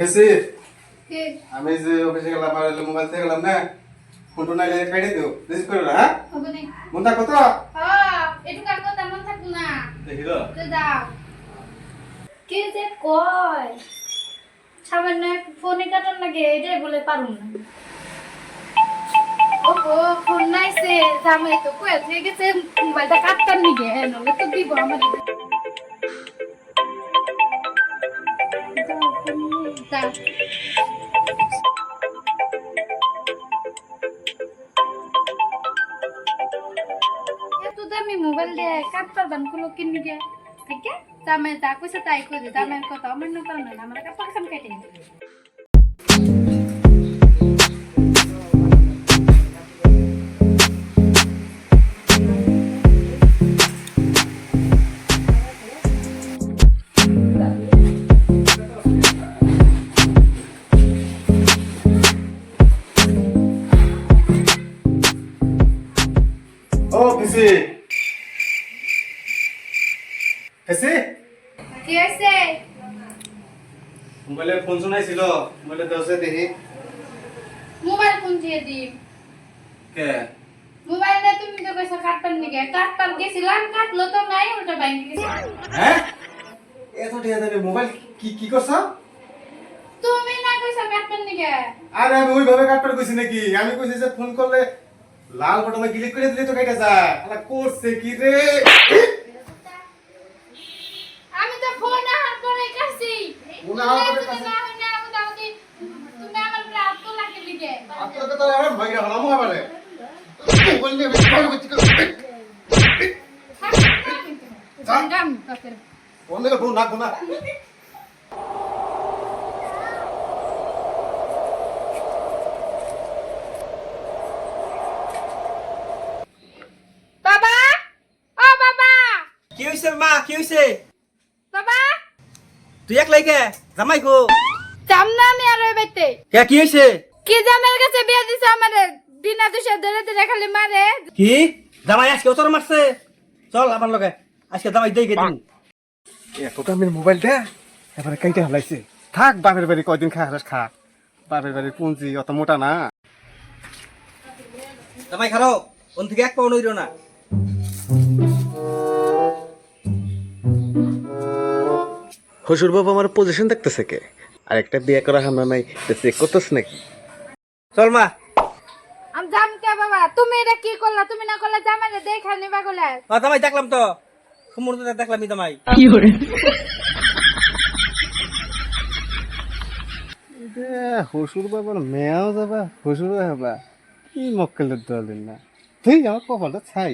कैसे আমি যে অফিসে গেলাম আর মোবাইল থেকে গেলাম না ফটো না লাগে কেটে দিও রিসিভ করে না হ্যাঁ হবে না মন থাকো তো হ্যাঁ একটু কাজ করতে মন থাকতো না দেখিলো তো যাও কে যে কয় সামান্য ফোনে কাটার লাগে এটাই বলে পারুম না ওহো ফোন নাইছে জামাই তো কয়ে থেকে গেছে মোবাইলটা কাটতার নিগে নলে তো দিব আমার দাও এত দামি মোবাইল দিয়ে কাটতার বান গুলো কিনবি গে ঠিক আছে জামাই যা কইছে তাই কইছে জামাইয়ের কথা অমান্য করো না আমার কাছে পয়সা কেটে নি ও কিসে कैसे কি হইছে মোবাইলে ফোন শোনাইছিল মোবাইলে দশে দেখি মোবাইল ফোন দিয়ে দি কে মোবাইলে তুমি তো কইছো কাটতার নিগে কাটতার গেছিলাম কাটলো তো নাই উল্টা ব্যাংকে গেছি হ্যাঁ এত টিয়া দেবে মোবাইল কি কি করছ তুমি না কইছো কাটতার নিগে আরে আমি ওইভাবে কাটপার কইছি নাকি আমি কইছি যে ফোন করলে লাল বাটনে ক্লিক করে দিলে তো কেটে যায় আলা করছে কি রে আমি তো ফোন আহার করে কাছি ফোন আহার করে কাছি? তুমি আমার প্রাণ তো লাগে লিগে আপনাকে তো আরে ভাই হলাম আমারে মোবাইল নিয়ে বেশি করতে জানগাম কাছে ফোন দেখে ফোন না কোনা বাবা ও বাবা কি হইছে মা কি হইছে বাবা তুই একলাই কে জামাই কো জামনা আমি আর ওই বাইতে কে কি হইছে কি জামের কাছে বিয়া দিছে আমারে বিনা দোষে ধরে ধরে খালি মারে কি জামাই আজকে তোর মারছে চল আমার লগে আজকে জামাই দেই কে দিন এত দামের মোবাইলটা এবারে কাইটা হালাইছে থাক বাপের বাড়ি কয়দিন খা হারাস খা বাপের বাড়ির পুঁজি অত মোটা না জামাই খারো ওন থেকে এক পাও নইরো না হসুর বাবা আমার পজিশন দেখতেছে কে আর একটা বিয়ে করা হামলা নাই চেক করতেছ নাকি চল মা আমি জাম কে বাবা তুমি এটা কি করলা তুমি না করলা জামাইরে দেখা নিবা গলা জামাই দেখলাম তো সমুদ্র দেখলাম জামাই হসুর বাবার মেয়াও যাবা হসুরও হবা কি মক্কেলের দলেন না তুই আমার কপালটা ছাই